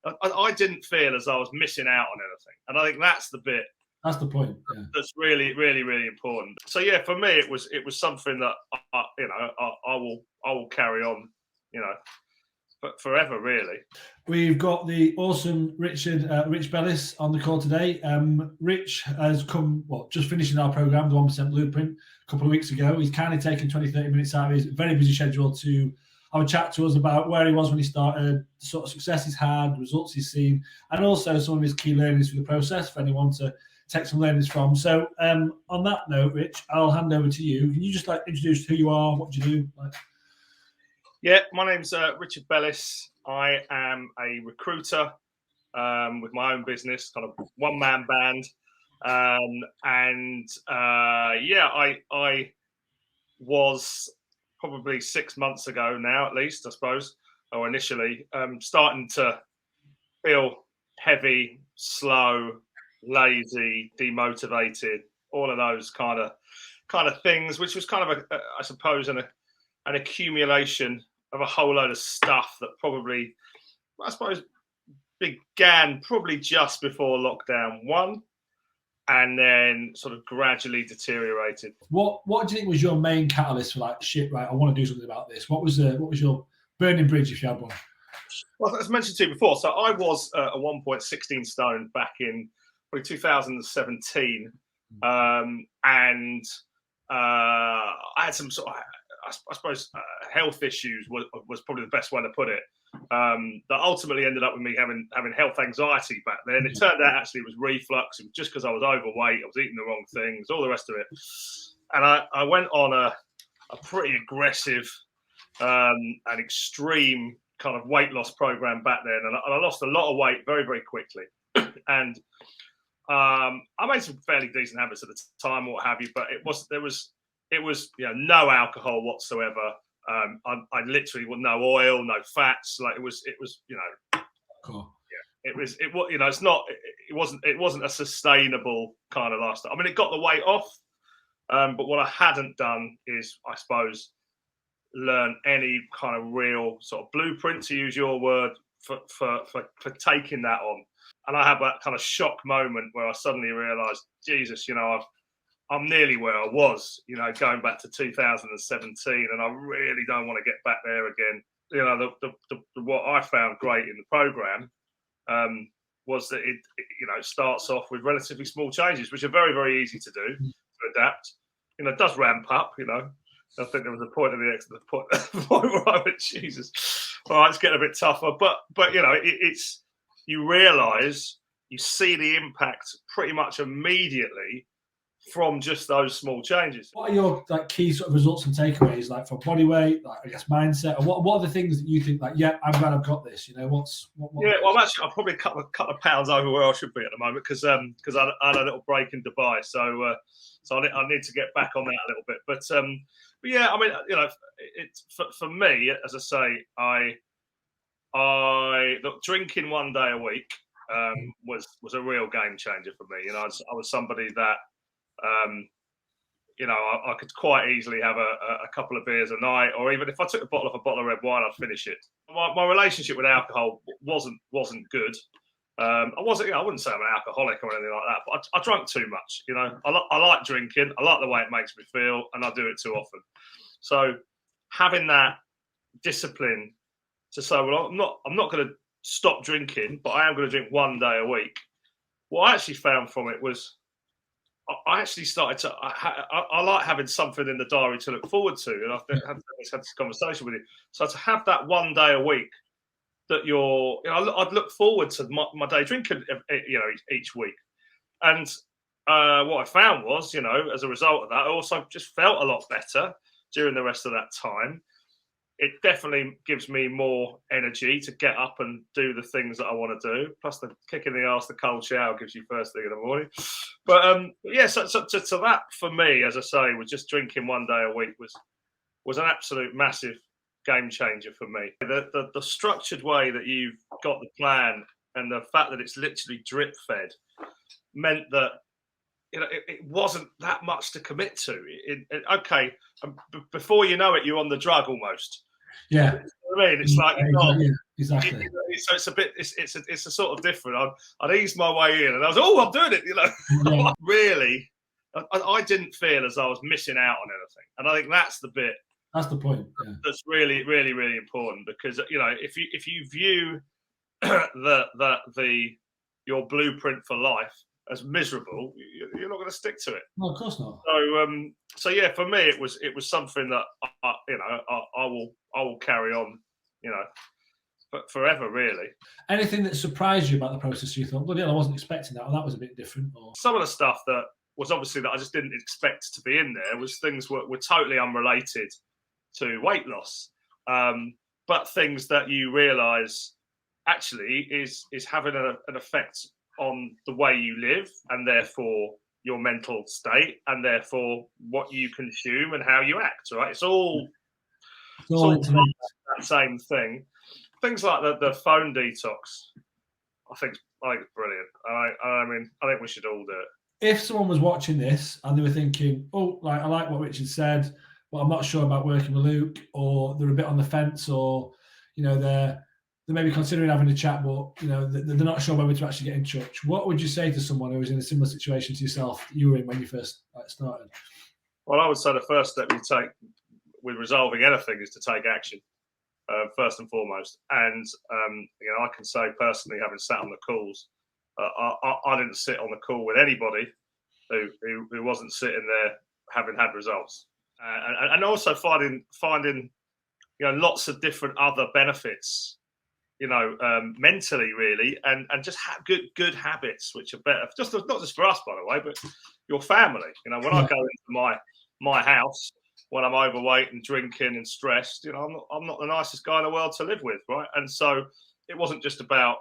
I didn't feel as I was missing out on anything, and I think that's the bit. That's the point. Yeah. That's really, really, really important. So yeah, for me, it was something that I will carry on, but forever, really. We've got the awesome Rich Bellis on the call today. Rich has come, just finishing our program, the 1% Blueprint, a couple of weeks ago. He's kindly taken 20, 30 minutes out of his very busy schedule to have a chat to us about where he was when he started, the sort of success he's had, the results he's seen, and also some of his key learnings through the process for anyone to take some learnings from. So on that note, Rich, I'll hand over to you. Can you just introduce who you are, what you do? Yeah, my name's Richard Bellis. I am a recruiter with my own business, kind of one-man band. I was probably 6 months ago now, at least, I suppose, or initially, starting to feel heavy, slow, lazy, demotivated, all of those kind of things, which was kind of I suppose an accumulation of a whole load of stuff that probably, I suppose, began probably just before lockdown 1 and then sort of gradually deteriorated. What do you think was your main catalyst for I want to do something about this? What was your burning bridge, if you had one? Well, as mentioned to you before, so I was at one point 16 stone back in probably 2017, and I had some sort of, I suppose, health issues was probably the best way to put it. That ultimately ended up with me having health anxiety back then. It turned out actually it was reflux. It was just because I was overweight. I was eating the wrong things, all the rest of it. And I went on a pretty aggressive and extreme kind of weight loss program back then. And I lost a lot of weight very, very quickly. And I made some fairly decent habits at the time, or what have you, but it was no alcohol whatsoever. I literally no oil, no fats. Like it was cool. Yeah, it wasn't a sustainable kind of lifestyle. I mean, it got the weight off, but what I hadn't done is, I suppose, learn any kind of real sort of blueprint, to use your word, for taking that on. And I had that kind of shock moment where I suddenly realised, Jesus, I'm nearly where I was, going back to 2017, and I really don't want to get back there again. What I found great in the program was that it starts off with relatively small changes, which are very, very easy to do, to adapt. It does ramp up. I think there was a point of the point where I went, Jesus, all right, it's getting a bit tougher. But it's you realise, you see the impact pretty much immediately from just those small changes. What are your key sort of results and takeaways, for body weight, I guess mindset, or what are the things that you think I'm glad I've got this? I'm probably a couple of pounds over where I should be at the moment because I had a little break in Dubai, so I need to get back on that a little bit. But yeah, I mean, it's for me, as I say, look, drinking 1 day a week was a real game changer for me. I was somebody that I could quite easily have a couple of beers a night, or even if I took a bottle of red wine, I'd finish it. My relationship with alcohol wasn't good. I wouldn't say I'm an alcoholic or anything like that, but I drank too much. I like drinking. I like the way it makes me feel, and I do it too often. So having that discipline to say, well, I'm not going to stop drinking, but I am going to drink 1 day a week. What I actually found from it was, I actually started to. I like having something in the diary to look forward to, and I've had this conversation with you. So to have that 1 day a week that I'd look forward to my day drinking, each week. And what I found was, as a result of that, I also just felt a lot better during the rest of that time. It definitely gives me more energy to get up and do the things that I want to do. Plus the kick in the arse, the cold shower gives you first thing in the morning. But yeah, so that for me, as I say, was just drinking 1 day a week was an absolute massive game changer for me. The structured way that you've got the plan and the fact that it's literally drip fed meant that it wasn't that much to commit to. Before you know it, you're on the drug almost. Yeah. You know what I mean? It's like Exactly. So it's a bit, it's a sort of different. I'd eased my way in, and I was, I'm doing it. Yeah. Really, I didn't feel as I was missing out on anything, and I think that's the bit. That's the point. Yeah. That's really, really, really important, because if you view your blueprint for life as miserable, you're not going to stick to it. No, of course not. So yeah, for me, it was something that I will carry on, but forever, really. Anything that surprised you about the process? You thought, bloody hell, I wasn't expecting that, or that was a bit different. Or some of the stuff that was obviously that I just didn't expect to be in there was things were totally unrelated to weight loss, but things that you realise actually is having an effect on the way you live, and therefore your mental state, and therefore what you consume and how you act. Right? It's all that same thing. Things like the phone detox, I think it's brilliant. I mean, I think we should all do it. If someone was watching this and they were thinking, I like what Richard said, but I'm not sure about working with Luke, or they're a bit on the fence, or they're maybe considering having a chat, but they're not sure whether to actually get in touch, what would you say to someone who was in a similar situation to yourself you were in when you first started? Well, I would say the first step you take with resolving anything is to take action, first and foremost. And I can say personally, having sat on the calls, I didn't sit on the call with anybody who wasn't sitting there having had results, and also finding lots of different other benefits, mentally, really, and just have good habits, which are better, not just for us, by the way, but your family. When I go into my house when I'm overweight and drinking and stressed, I'm not the nicest guy in the world to live with, right? And so it wasn't just about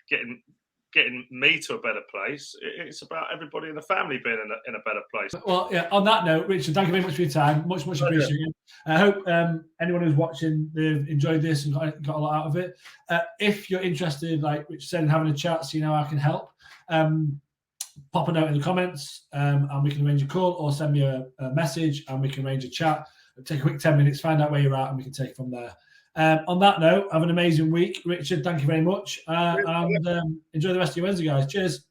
getting me to a better place. It's about everybody in the family being in a better place. Well, yeah. On that note, Richard, thank you very much for your time. Much appreciated. I hope anyone who's watching, they've enjoyed this and got a lot out of it. If you're interested, like Richard said, in having a chat, seeing how I can help, pop a note in the comments, and we can arrange a call, or send me a message and we can arrange a chat. Take a quick 10 minutes, find out where you're at, and we can take it from there. On that note, have an amazing week. Richard, thank you very much. And enjoy the rest of your Wednesday, guys. Cheers.